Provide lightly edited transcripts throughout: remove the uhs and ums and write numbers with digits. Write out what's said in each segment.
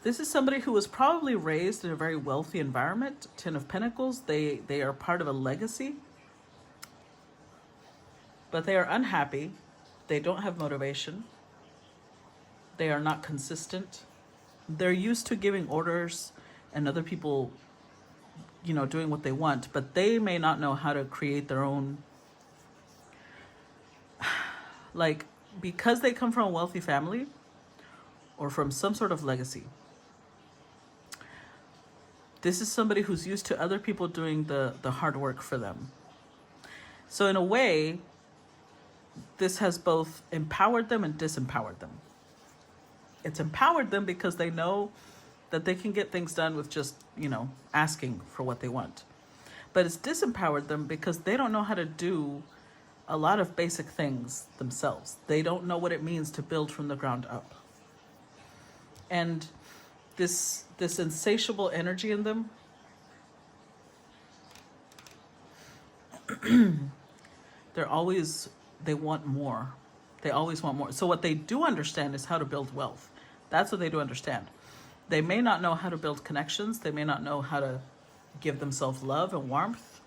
This is somebody who was probably raised in a very wealthy environment. Ten of Pentacles. They are part of a legacy, but they are unhappy. They don't have motivation. They are not consistent. They're used to giving orders and other people, doing what they want, but they may not know how to create their own, because they come from a wealthy family or from some sort of legacy. This is somebody who's used to other people doing the hard work for them. So in a way, this has both empowered them and disempowered them. It's empowered them because they know that they can get things done with just, asking for what they want. But it's disempowered them because they don't know how to do a lot of basic things themselves. They don't know what it means to build from the ground up. And this insatiable energy in them, they want more. They always want more. So what they do understand is how to build wealth. That's what they do understand. They may not know how to build connections. They may not know how to give themselves love and warmth.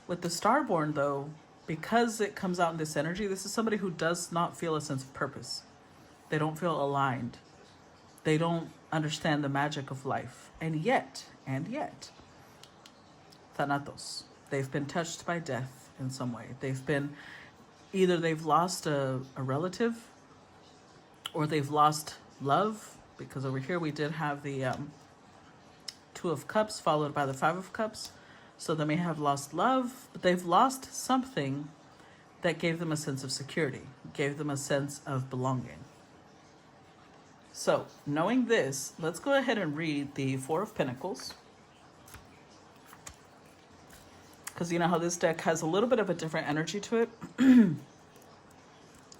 With the Starborn, though, because it comes out in this energy, this is somebody who does not feel a sense of purpose. They don't feel aligned. They don't understand the magic of life. And yet, Thanatos, they've been touched by death in some way. They've lost a relative, or they've lost love, because over here we did have the Two of Cups followed by the Five of Cups. So they may have lost love, but they've lost something that gave them a sense of security, gave them a sense of belonging. So knowing this, let's go ahead and read the Four of Pentacles. Because you know how this deck has a little bit of a different energy to it.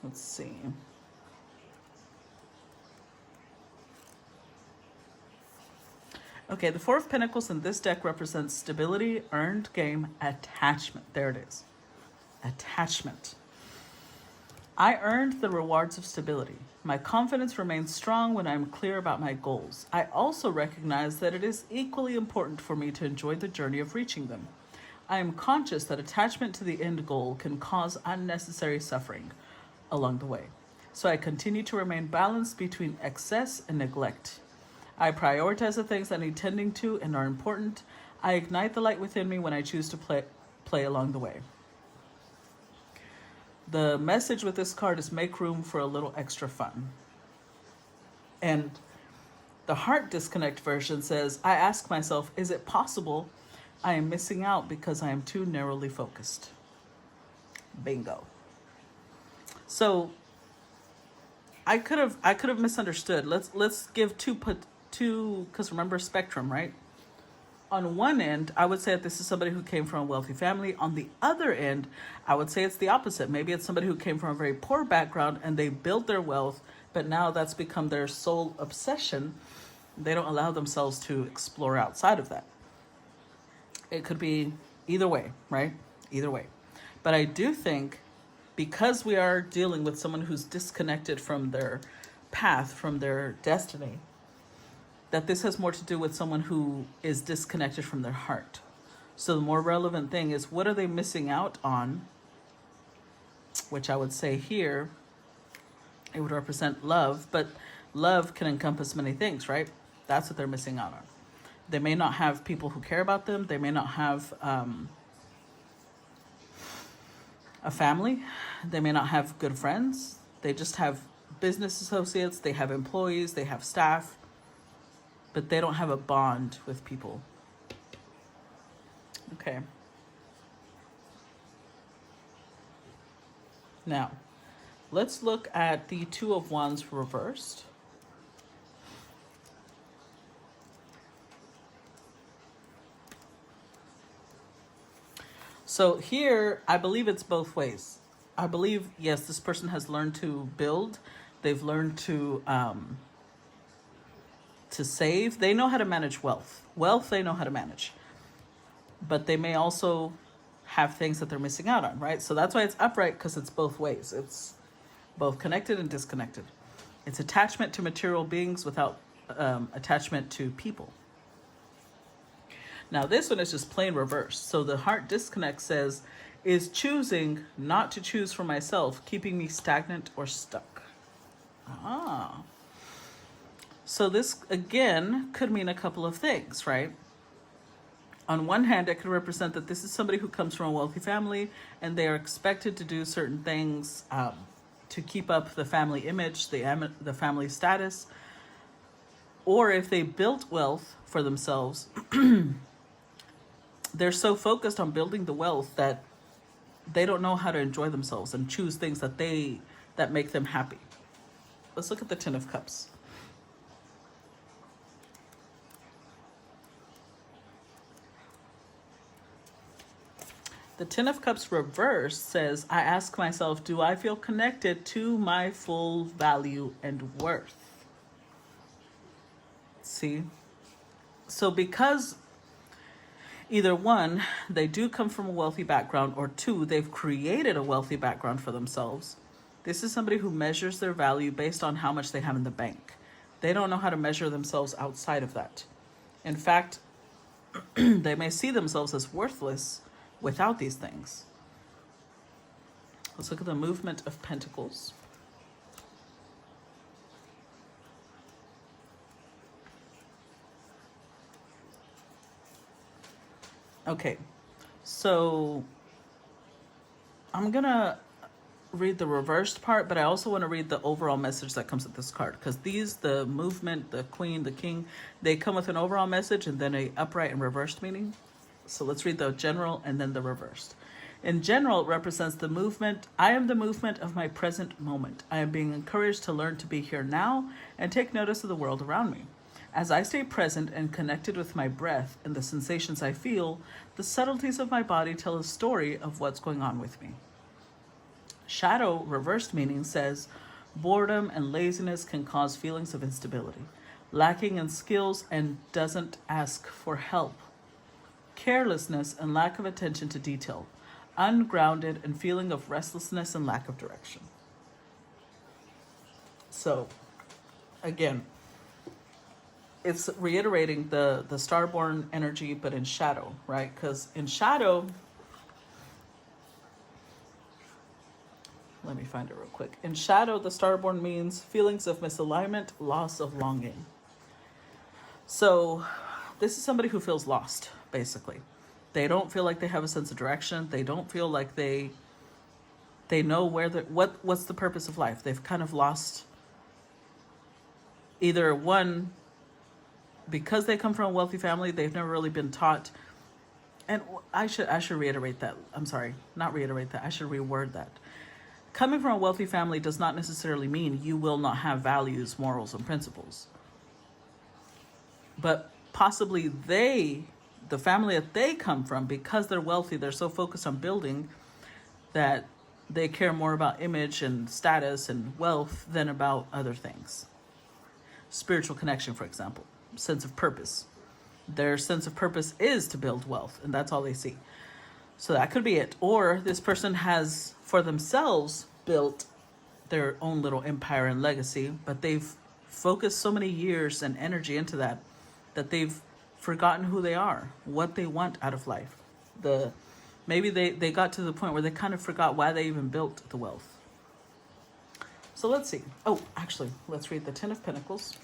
Let's see. Okay, the Four of Pentacles in this deck represents stability, earned game, attachment. There it is. Attachment. I earned the rewards of stability. My confidence remains strong when I am clear about my goals. I also recognize that it is equally important for me to enjoy the journey of reaching them. I am conscious that attachment to the end goal can cause unnecessary suffering along the way. So I continue to remain balanced between excess and neglect. I prioritize the things that need tending to and are important. I ignite the light within me when I choose to play along the way. The message with this card is make room for a little extra fun. And the heart disconnect version says, I ask myself, is it possible I am missing out because I am too narrowly focused? Bingo. So I could have misunderstood. Let's give two, because remember spectrum, right? On one end, I would say that this is somebody who came from a wealthy family. On the other end, I would say it's the opposite. Maybe it's somebody who came from a very poor background and they built their wealth, but now that's become their sole obsession. They don't allow themselves to explore outside of that. It could be either way, right? Either way. But I do think because we are dealing with someone who's disconnected from their path, from their destiny, that this has more to do with someone who is disconnected from their heart. So the more relevant thing is, what are they missing out on? Which I would say here, it would represent love, but love can encompass many things, right? That's what they're missing out on. They may not have people who care about them. They may not have a family. They may not have good friends. They just have business associates. They have employees. They have staff. But they don't have a bond with people. Okay. Now, let's look at the Two of Wands reversed. So here, I believe it's both ways. I believe, yes, this person has learned to build. They've learned to save. They know how to manage wealth. Wealth, they know how to manage. But they may also have things that they're missing out on, right? So that's why it's upright, because it's both ways. It's both connected and disconnected. It's attachment to material beings without attachment to people. Now this one is just plain reverse. So the heart disconnect says, is choosing not to choose for myself keeping me stagnant or stuck? Ah. So this, again, could mean a couple of things, right? On one hand, it could represent that this is somebody who comes from a wealthy family and they are expected to do certain things to keep up the family image, the family status. Or if they built wealth for themselves, they're so focused on building the wealth that they don't know how to enjoy themselves and choose things that make them happy. Let's look at the Ten of Cups. The Ten of Cups reverse says, I ask myself, do I feel connected to my full value and worth? See? So because either one, they do come from a wealthy background, or two, they've created a wealthy background for themselves. This is somebody who measures their value based on how much they have in the bank. They don't know how to measure themselves outside of that. In fact, they may see themselves as worthless without these things. Let's look at the movement of Pentacles. Okay, so I'm gonna read the reversed part, but I also want to read the overall message that comes with this card, because the movement, the Queen, the King, they come with an overall message and then a upright and reversed meaning. So let's read the general and then the reversed. In general, it represents the movement. I am the movement of my present moment. I am being encouraged to learn to be here now and take notice of the world around me. As I stay present and connected with my breath and the sensations I feel, the subtleties of my body tell a story of what's going on with me. Shadow, reversed meaning, says, boredom and laziness can cause feelings of instability, lacking in skills and doesn't ask for help. Carelessness and lack of attention to detail, ungrounded and feeling of restlessness and lack of direction. So, again, it's reiterating the starborn energy, but in shadow, right? Because in shadow, let me find it real quick. In shadow, the starborn means feelings of misalignment, loss of longing. So this is somebody who feels lost, basically. They don't feel like they have a sense of direction. They don't feel like they know what's the purpose of life. They've kind of lost either one, because they come from a wealthy family, they've never really been taught. And I should reiterate that. I'm sorry, not reiterate that. I should reword that. Coming from a wealthy family does not necessarily mean you will not have values, morals, and principles. But possibly the family that they come from, because they're wealthy, they're so focused on building that they care more about image and status and wealth than about other things. Spiritual connection, for example, sense of purpose. Their sense of purpose is to build wealth, and that's all they see. So that could be it. Or this person has, for themselves, built their own little empire and legacy, but they've focused so many years and energy into that they've forgotten who they are, what they want out of life. Maybe they got to the point where they kind of forgot why they even built the wealth. So let's see. Oh, actually, let's read the Ten of Pentacles.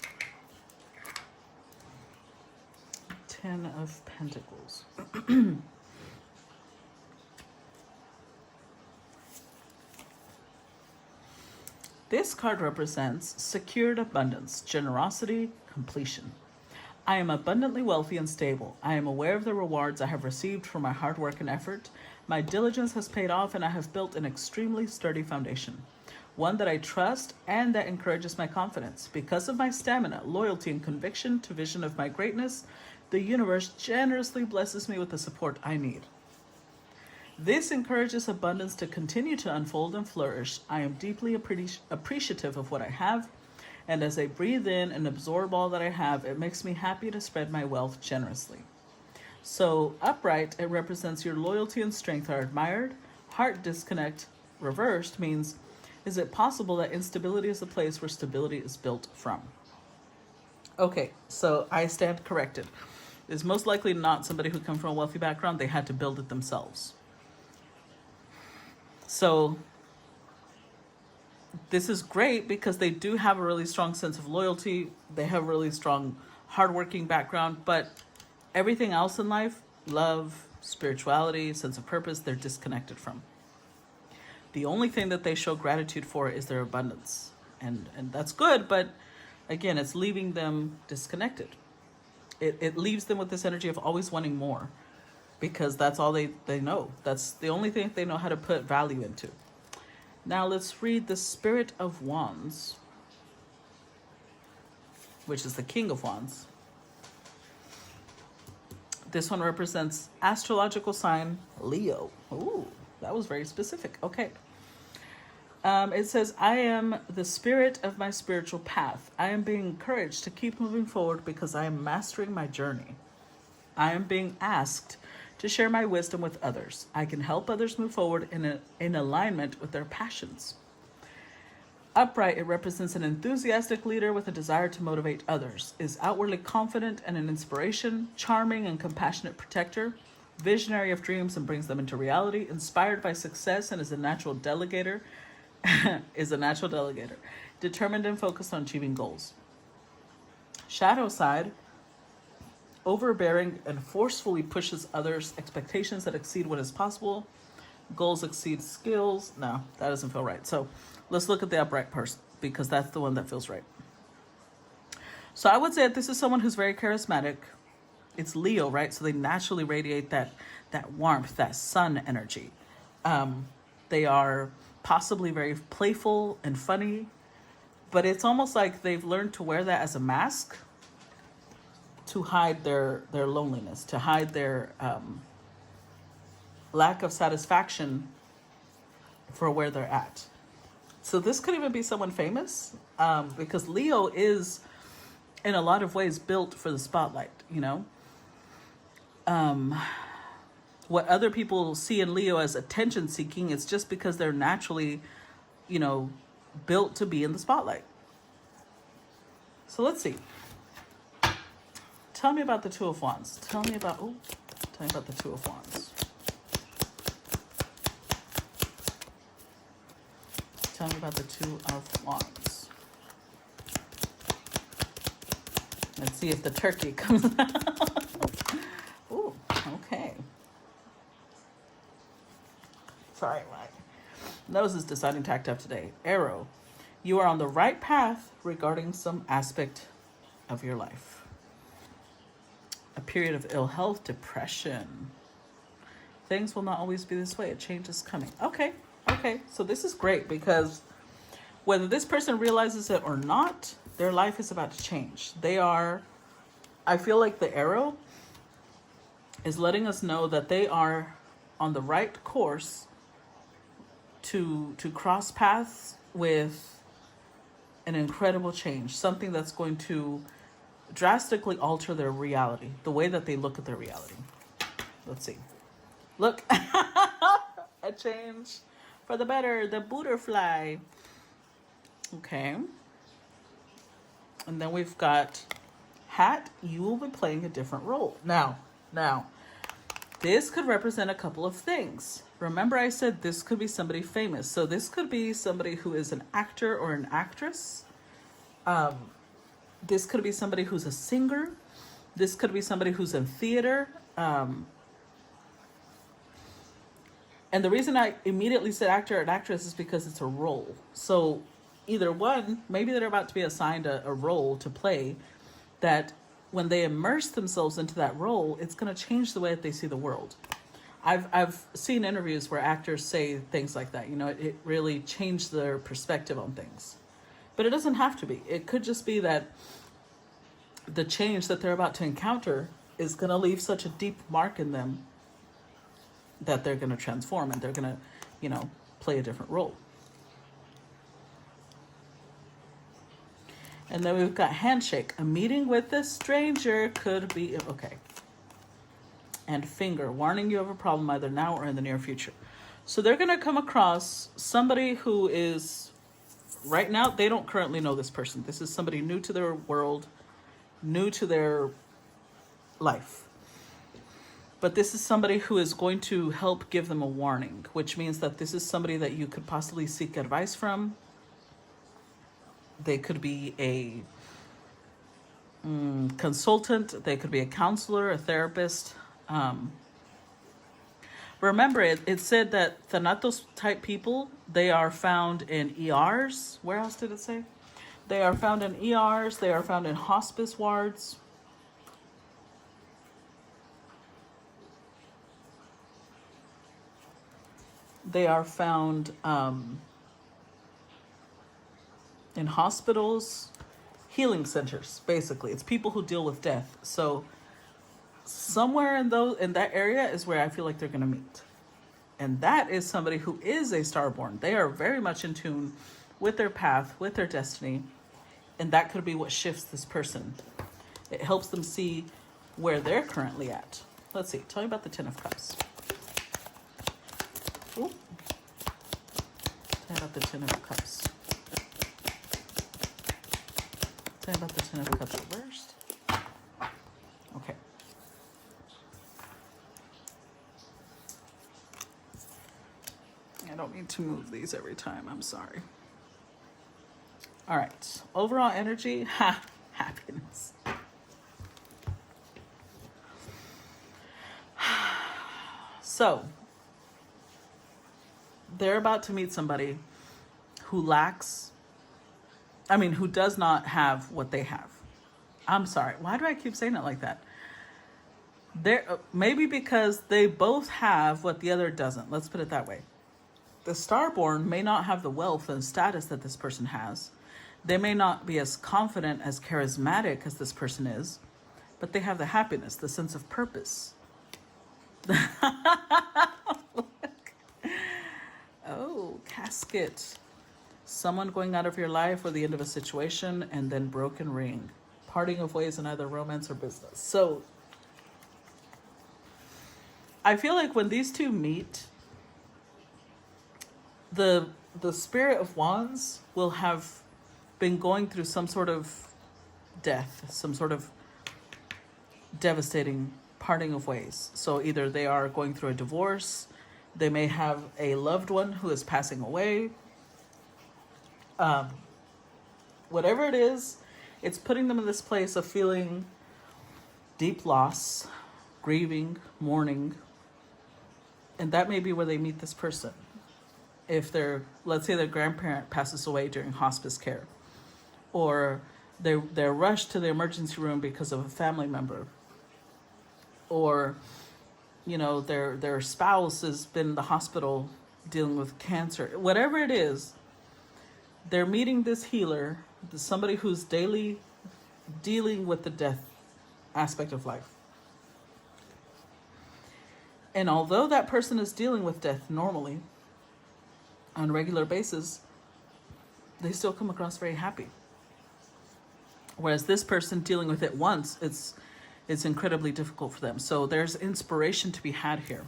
Ten of Pentacles. This card represents secured abundance, generosity, completion. I am abundantly wealthy and stable. I am aware of the rewards I have received for my hard work and effort. My diligence has paid off, and I have built an extremely sturdy foundation, one that I trust and that encourages my confidence. Because of my stamina, loyalty, and conviction to vision of my greatness, the universe generously blesses me with the support I need. This encourages abundance to continue to unfold and flourish. I am deeply appreciative of what I have, and as I breathe in and absorb all that I have, it makes me happy to spread my wealth generously. So upright, it represents your loyalty and strength are admired. Heart disconnect, reversed, means Is it possible that instability is a place where stability is built from? Okay, so I stand corrected. It's most likely not somebody who comes from a wealthy background. They had to build it themselves. So this is great because they do have a really strong sense of loyalty. They have a really strong hardworking background, but everything else in life, love, spirituality, sense of purpose, they're disconnected from. The only thing that they show gratitude for is their abundance. And that's good, but again, it's leaving them disconnected. It leaves them with this energy of always wanting more because that's all they know. That's the only thing they know how to put value into. Now let's read the Spirit of Wands, which is the King of Wands. This one represents astrological sign Leo. Ooh, that was very specific. Okay. It says, I am the spirit of my spiritual path. I am being encouraged to keep moving forward because I am mastering my journey. I am being asked to share my wisdom with others. I can help others move forward in alignment with their passions. Upright, it represents an enthusiastic leader with a desire to motivate others, is outwardly confident and an inspiration, charming and compassionate protector, visionary of dreams and brings them into reality, inspired by success and is a natural delegator, determined and focused on achieving goals. Shadow side, overbearing and forcefully pushes others' expectations that exceed what is possible. Goals exceed skills. No, that doesn't feel right. So let's look at the upright person because that's the one that feels right. So I would say that this is someone who's very charismatic. It's Leo, right? So they naturally radiate that warmth, that sun energy. They are possibly very playful and funny, but it's almost like they've learned to wear that as a mask to hide their loneliness, to hide their lack of satisfaction for where they're at. So this could even be someone famous because Leo is in a lot of ways built for the spotlight, you know. What other people see in Leo as attention seeking is just because they're naturally, you know, built to be in the spotlight. So let's see. Tell me about the Two of Wands. Tell me about the Two of Wands. Tell me about the Two of Wands. Let's see if the turkey comes out. Ooh, okay. Sorry, my nose is deciding to act up today. Arrow, you are on the right path regarding some aspect of your life. A period of ill health, depression. Things will not always be this way. A change is coming. Okay. So this is great because whether this person realizes it or not, their life is about to change. I feel like the arrow is letting us know that they are on the right course to cross paths with an incredible change, something that's going to drastically alter their reality, the way that they look at their reality. Let's see. Look, a change for the better, the butterfly. Okay. And then we've got hat, you will be playing a different role. Now, this could represent a couple of things. Remember I said this could be somebody famous. So this could be somebody who is an actor or an actress. This could be somebody who's a singer. This could be somebody who's in theater. And the reason I immediately said actor and actress is because it's a role. So either one, maybe they're about to be assigned a role to play that when they immerse themselves into that role, it's going to change the way that they see the world. I've seen interviews where actors say things like that. You know, it really changed their perspective on things. But it doesn't have to be. It could just be that the change that they're about to encounter is going to leave such a deep mark in them that they're going to transform and they're going to, you know, play a different role. And then we've got handshake. A meeting with a stranger could be, okay. And finger, warning you of a problem either now or in the near future. So they're going to come across somebody who is right now, they don't currently know this person. This is somebody new to their world, new to their life. But this is somebody who is going to help give them a warning, which means that this is somebody that you could possibly seek advice from. They could be a consultant. They could be a counselor, a therapist. Remember, it said that Thanatos type people, they are found in ERs. Where else did it say? They are found in ERs. They are found in hospice wards. They are found in hospitals, healing centers, basically. It's people who deal with death. So somewhere in that area is where I feel like they're going to meet. And that is somebody who is a starborn. They are very much in tune with their path, with their destiny. And that could be what shifts this person. It helps them see where they're currently at. Let's see. Tell me about the Ten of Cups. Ooh. Tell me about the Ten of Cups. Tell me about the Ten of Cups reversed. Okay. I don't need to move these every time. I'm sorry. All right. Overall energy. Happiness. So, they're about to meet somebody who who does not have what they have. I'm sorry. Why do I keep saying it like that? Maybe because they both have what the other doesn't. Let's put it that way. The starborn may not have the wealth and status that this person has. They may not be as confident, as charismatic as this person is, but they have the happiness, the sense of purpose. Oh, casket. Someone going out of your life or the end of a situation, and then broken ring. Parting of ways in either romance or business. So I feel like when these two meet, the Spirit of Wands will have been going through some sort of death, some sort of devastating parting of ways. So either they are going through a divorce, they may have a loved one who is passing away. Whatever it is, it's putting them in this place of feeling deep loss, grieving, mourning. And that may be where they meet this person. If let's say their grandparent passes away during hospice care, or they're rushed to the emergency room because of a family member, or their spouse has been in the hospital dealing with cancer. Whatever it is, they're meeting this healer, somebody who's daily dealing with the death aspect of life. And although that person is dealing with death normally, on a regular basis, they still come across very happy. Whereas this person dealing with it once, it's incredibly difficult for them. So there's inspiration to be had here.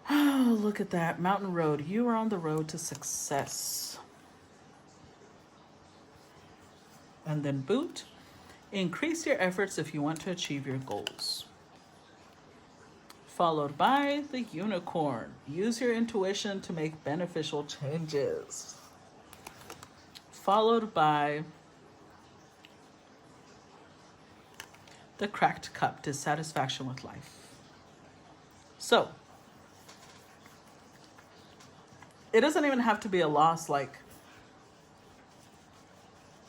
Oh, look at that. Mountain Road. You are on the road to success. And then Boot. Increase your efforts if you want to achieve your goals. Followed by the Unicorn. Use your intuition to make beneficial changes. Followed by the Cracked Cup, dissatisfaction with life. So, it doesn't even have to be a loss like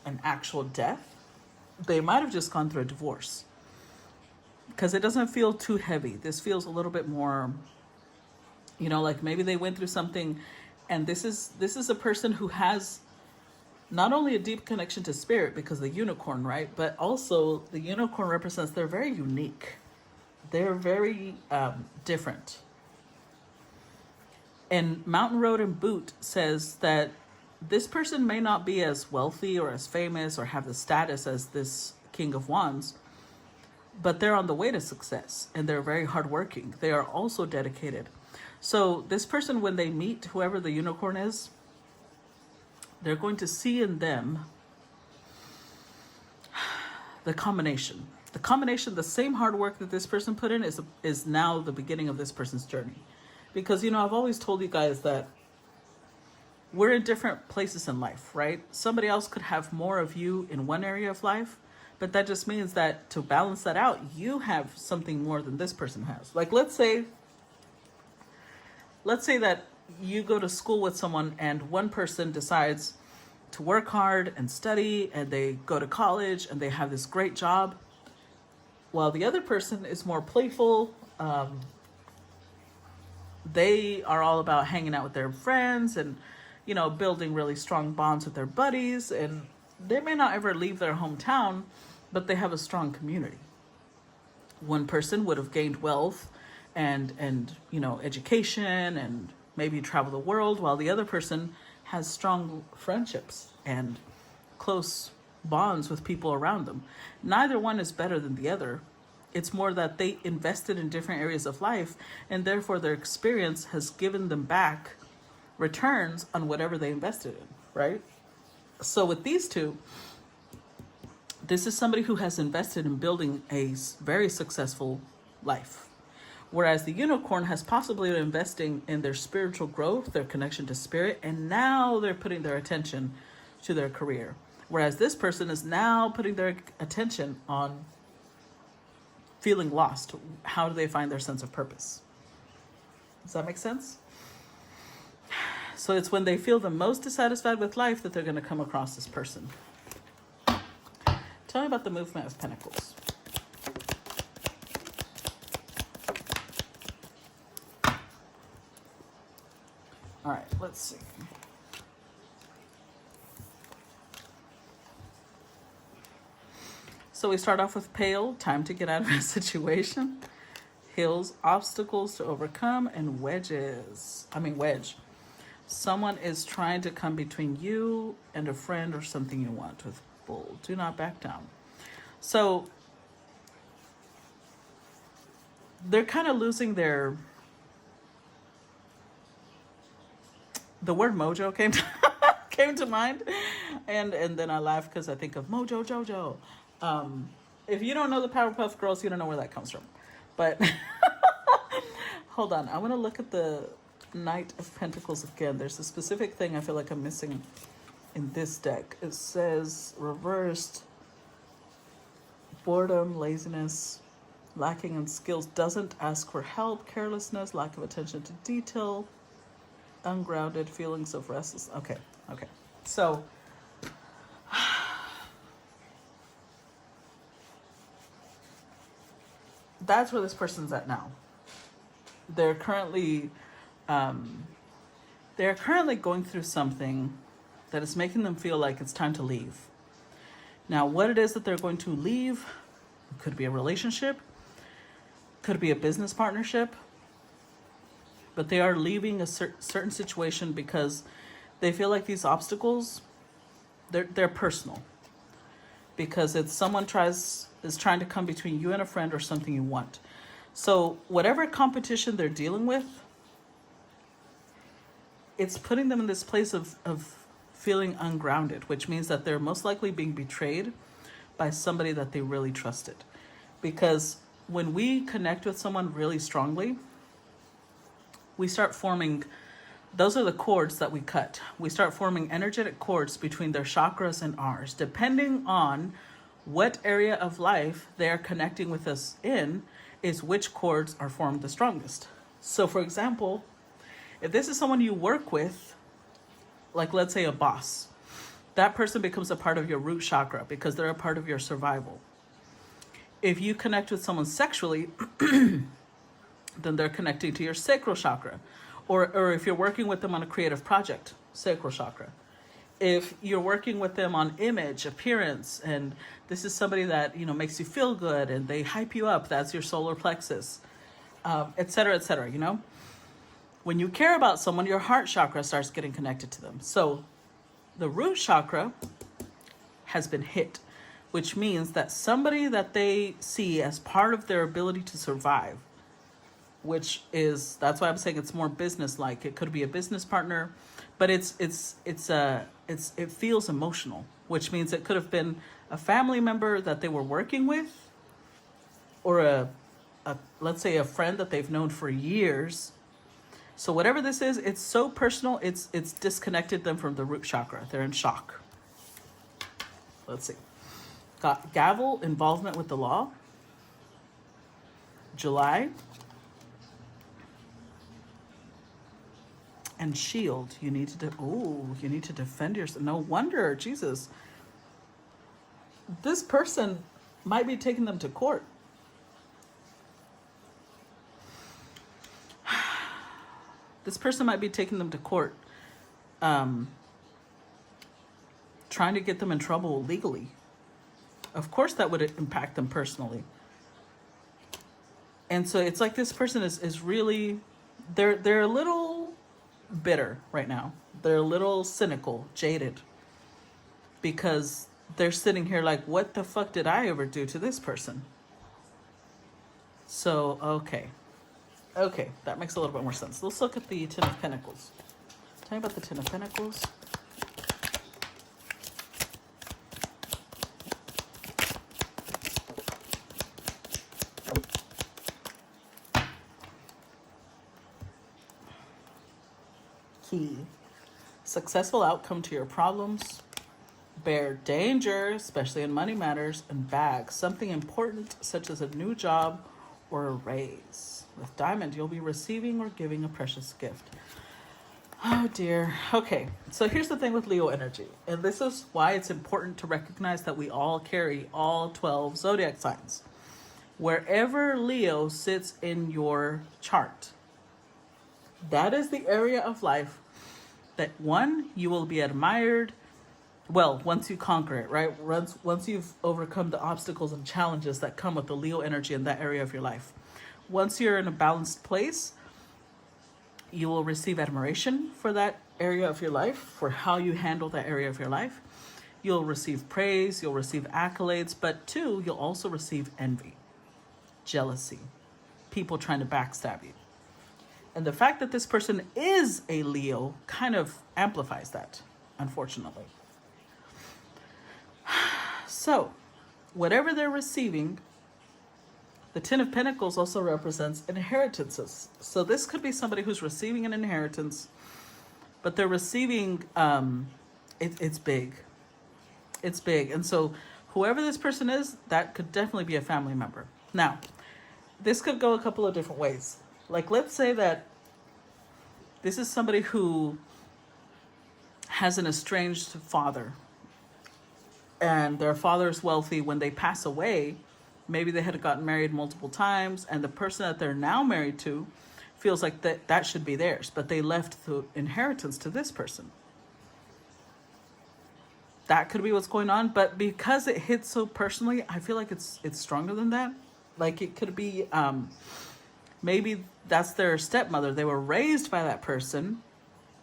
an actual death. They might have just gone through a divorce. Because it doesn't feel too heavy. This feels a little bit more, like maybe they went through something, and this is a person who has not only a deep connection to spirit because the unicorn, right? But also the unicorn represents they're very unique. They're very different. And Mountain Road and Boot says that this person may not be as wealthy or as famous or have the status as this King of Wands, but they're on the way to success and they're very hardworking. They are also dedicated. So this person, when they meet whoever the unicorn is, they're going to see in them the combination. The combination, the same hard work that this person put in is now the beginning of this person's journey. Because, I've always told you guys that we're in different places in life, right? Somebody else could have more of you in one area of life, but that just means that to balance that out, you have something more than this person has. Like, let's say that you go to school with someone and one person decides to work hard and study, and they go to college and they have this great job, while the other person is more playful. They are all about hanging out with their friends and, building really strong bonds with their buddies. And they may not ever leave their hometown, but they have a strong community. One person would have gained wealth and education and maybe travel the world, while the other person has strong friendships and close bonds with people around them. Neither one is better than the other. It's more that they invested in different areas of life, and therefore their experience has given them back returns on whatever they invested in, right? So with these two, this is somebody who has invested in building a very successful life. Whereas the unicorn has possibly been investing in their spiritual growth, their connection to spirit, and now they're putting their attention to their career. Whereas this person is now putting their attention on feeling lost. How do they find their sense of purpose? Does that make sense? So it's when they feel the most dissatisfied with life that they're going to come across this person. Tell me about the movement of Pentacles. All right, let's see. So we start off with pale, time to get out of a situation. Hills, obstacles to overcome, and wedge. Someone is trying to come between you and a friend or something you want, with bull. Do not back down. So they're kind of losing the word mojo came to mind, and then I laugh because I think of Mojo Jojo. If you don't know the Powerpuff Girls, you don't know where that comes from. But hold on, I want to look at the Knight of Pentacles again. There's a specific thing I feel like I'm missing in this deck. It says reversed: boredom, laziness, lacking in skills, doesn't ask for help, carelessness, lack of attention to detail, ungrounded, feelings of restless. Okay. So that's where this person's at now. They're currently going through something that is making them feel like it's time to leave. Now, what it is that they're going to leave, it could be a relationship, could be a business partnership, but they are leaving a certain situation because they feel like these obstacles, they're personal. Because it's someone is trying to come between you and a friend or something you want. So whatever competition they're dealing with, it's putting them in this place of feeling ungrounded, which means that they're most likely being betrayed by somebody that they really trusted. Because when we connect with someone really strongly, we start forming, those are the cords that we cut. We start forming energetic cords between their chakras and ours. Depending on what area of life they're connecting with us in, is which cords are formed the strongest. So for example, if this is someone you work with, like let's say a boss, that person becomes a part of your root chakra because they're a part of your survival. If you connect with someone sexually, then they're connecting to your sacral chakra. Or if you're working with them on a creative project, sacral chakra. If you're working with them on image, appearance, and this is somebody that, makes you feel good and they hype you up, that's your solar plexus, et cetera, When you care about someone, your heart chakra starts getting connected to them. So the root chakra has been hit, which means that somebody that they see as part of their ability to survive, that's why I'm saying it's more business-like. It could be a business partner, but it feels emotional, which means it could have been a family member that they were working with, or a let's say a friend that they've known for years. So whatever this is, it's so personal, it's disconnected them from the root chakra. They're in shock. Let's see. Got gavel, involvement with the law. July. And shield. You need to defend yourself. No wonder, Jesus. This person might be taking them to court. This person might be taking them to court, trying to get them in trouble legally. Of course, that would impact them personally. And so it's like this person is really, they're a little bitter right now. They're a little cynical, jaded, because they're sitting here like, what the fuck did I ever do to this person? So, okay, that makes a little bit more sense. Let's look at the Ten of Pentacles. Tell me about the Ten of Pentacles. Key. Successful outcome to your problems. Bear danger, especially in money matters, and bag something important such as a new job or a raise. With Diamond, you'll be receiving or giving a precious gift. Oh dear. Okay, so here's the thing with Leo energy, and this is why it's important to recognize that we all carry all 12 zodiac signs. Wherever Leo sits in your chart, that is the area of life that, one, you will be admired. Well, once you conquer it, right? Once you've overcome the obstacles and challenges that come with the Leo energy in that area of your life. Once you're in a balanced place, you will receive admiration for that area of your life, for how you handle that area of your life. You'll receive praise, you'll receive accolades, but two, you'll also receive envy, jealousy, people trying to backstab you. And the fact that this person is a Leo kind of amplifies that, unfortunately. So, whatever they're receiving, the Ten of Pentacles also represents inheritances. So this could be somebody who's receiving an inheritance, but they're receiving, it's big. It's big. And so whoever this person is, that could definitely be a family member. Now, this could go a couple of different ways. Like, let's say that this is somebody who has an estranged father, and their father is wealthy. When they pass away, maybe they had gotten married multiple times, and the person that they're now married to feels like that should be theirs, but they left the inheritance to this person. That could be what's going on, but because it hits so personally, I feel like it's stronger than that. Like, it could be maybe that's their stepmother. They were raised by that person,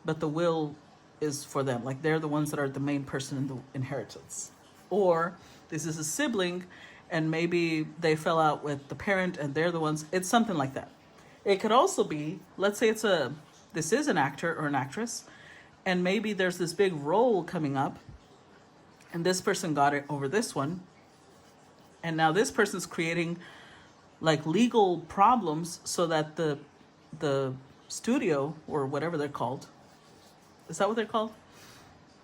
but the will is for them. Like, they're the ones that are the main person in the inheritance. Or this is a sibling, and maybe they fell out with the parent and they're the ones. It's something like that. It could also be, let's say this is an actor or an actress, and maybe there's this big role coming up, and this person got it over this one, and now this person's creating like legal problems so that the studio, or whatever they're called, is that what they're called?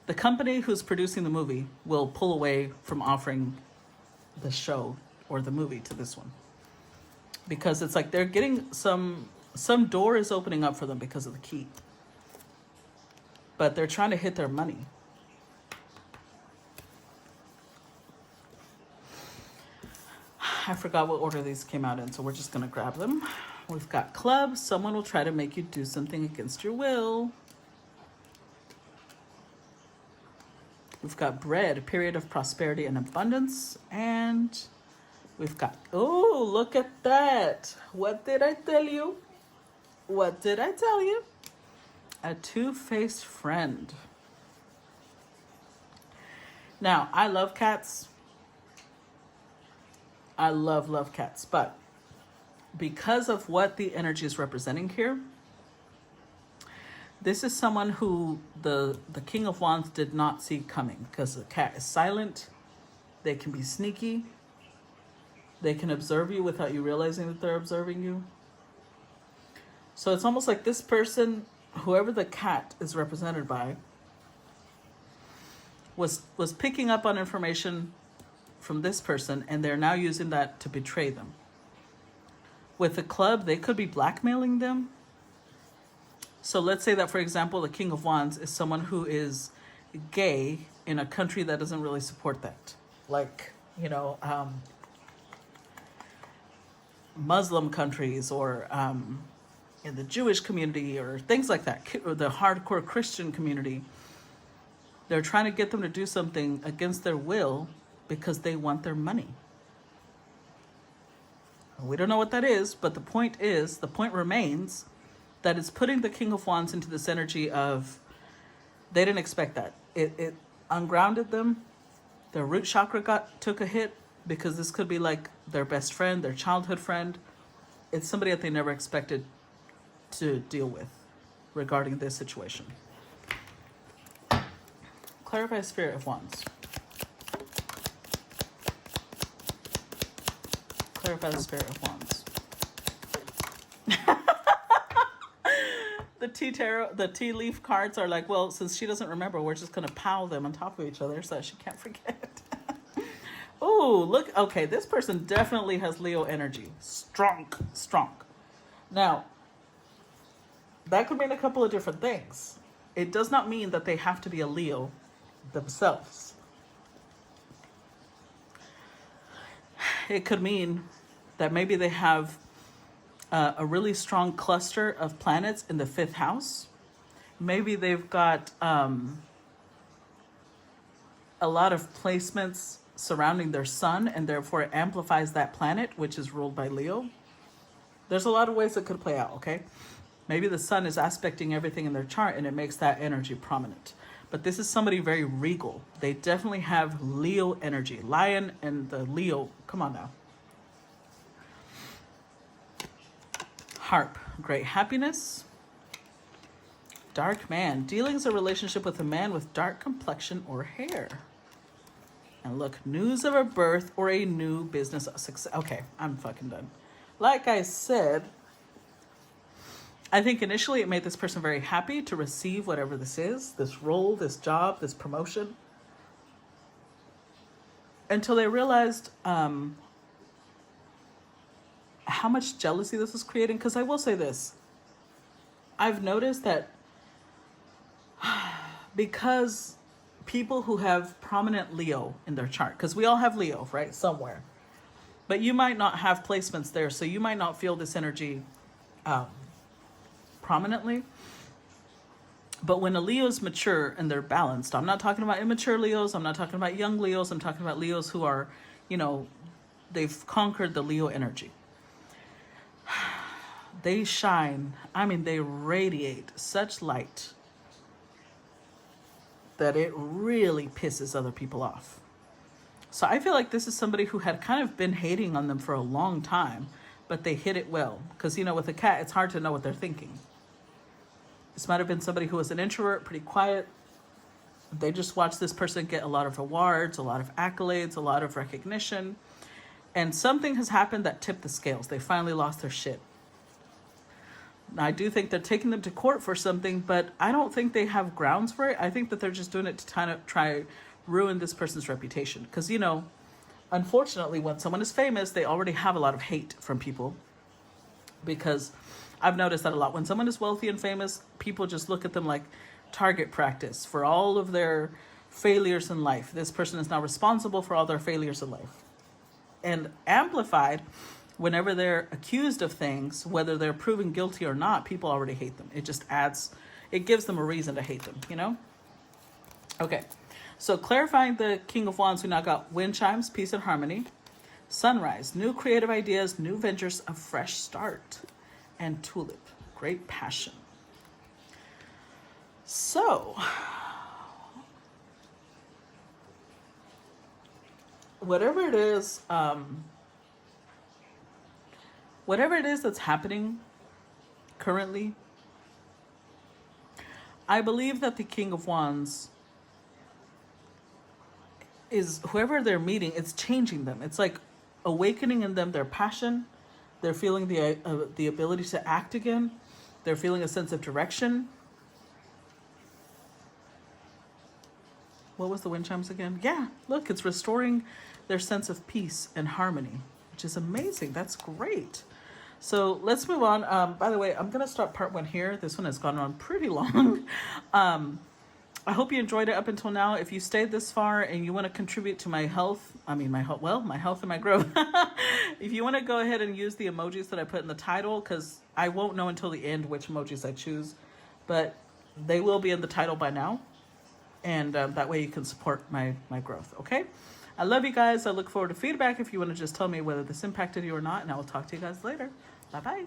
The company who's producing the movie will pull away from offering the show or the movie to this one, because it's like they're getting some door is opening up for them because of the key, but they're trying to hit their money. I forgot what order these came out in, so we're just gonna grab them. We've got clubs. Someone will try to make you do something against your will. We've got bread, a period of prosperity and abundance. And we've got, oh, look at that. What did I tell you? What did I tell you? A two-faced friend. Now, I love cats. I love cats. But because of what the energy is representing here, This is someone who the King of Wands did not see coming, because the cat is silent. They can be sneaky. They can observe you without you realizing that they're observing you. So it's almost like this person, whoever the cat is represented by, was picking up on information from this person, and they're now using that to betray them. With the club, they could be blackmailing them. So let's say that, for example, the King of Wands is someone who is gay in a country that doesn't really support that. Like, Muslim countries, or in the Jewish community, or things like that, or the hardcore Christian community. They're trying to get them to do something against their will because they want their money. We don't know what that is, but the point remains that it's putting the King of Wands into this energy of, they didn't expect that. It ungrounded them. Their root chakra took a hit, because this could be like their best friend, their childhood friend. It's somebody that they never expected to deal with regarding this situation. Clarify Spirit of Wands. Clarify the Spirit of Wands. The tea leaf cards are like, well, since she doesn't remember, we're just going to pile them on top of each other so that she can't forget. Oh, look. Okay, this person definitely has Leo energy. Strong. Now, that could mean a couple of different things. It does not mean that they have to be a Leo themselves. It could mean that maybe they have a really strong cluster of planets in the 5th house. Maybe they've got a lot of placements surrounding their sun, and therefore it amplifies that planet, which is ruled by Leo. There's a lot of ways it could play out, okay? Maybe the sun is aspecting everything in their chart, and it makes that energy prominent. But this is somebody very regal. They definitely have Leo energy. Lion and the Leo, come on now. Harp, great happiness. Dark man, dealings a relationship with a man with dark complexion or hair. And look, news of a birth or a new business success. Okay, I'm fucking done. Like I said, I think initially it made this person very happy to receive whatever this is, this role, this job, this promotion, until they realized how much jealousy this was creating. Because I will say this, I've noticed that because people who have prominent Leo in their chart, because we all have Leo, right, somewhere, but you might not have placements there, so you might not feel this energy prominently. But when a Leo is mature and they're balanced, I'm not talking about immature Leos, I'm not talking about young Leos, I'm talking about Leos who are, they've conquered the Leo energy. They shine, they radiate such light that it really pisses other people off. So I feel like this is somebody who had kind of been hating on them for a long time, but they hit it well. Because, with a cat, it's hard to know what they're thinking. This might have been somebody who was an introvert, pretty quiet. They just watched this person get a lot of awards, a lot of accolades, a lot of recognition. And something has happened that tipped the scales. They finally lost their shit. I do think they're taking them to court for something, but I don't think they have grounds for it. I think that they're just doing it to try ruin this person's reputation. Because, unfortunately, when someone is famous, they already have a lot of hate from people. Because I've noticed that a lot. When someone is wealthy and famous, people just look at them like target practice for all of their failures in life. This person is now responsible for all their failures in life. And amplified, whenever they're accused of things, whether they're proven guilty or not, people already hate them. It just it gives them a reason to hate them, Okay, so clarifying the King of Wands, we now got wind chimes, peace and harmony. Sunrise, new creative ideas, new ventures, a fresh start. And tulip, great passion. So, whatever it is that's happening currently, I believe that the King of Wands is whoever they're meeting, it's changing them. It's like awakening in them their passion. They're feeling the ability to act again. They're feeling a sense of direction. What was the wind chimes again? Yeah, look, it's restoring their sense of peace and harmony, which is amazing. That's great. So let's move on. By the way, I'm going to start part 1 here. This one has gone on pretty long. I hope you enjoyed it up until now. If you stayed this far and you want to contribute to my health, my health and my growth. If you want to go ahead and use the emojis that I put in the title, because I won't know until the end which emojis I choose, but they will be in the title by now. And that way you can support my growth, okay? I love you guys. I look forward to feedback if you want to just tell me whether this impacted you or not, and I will talk to you guys later. Bye-bye.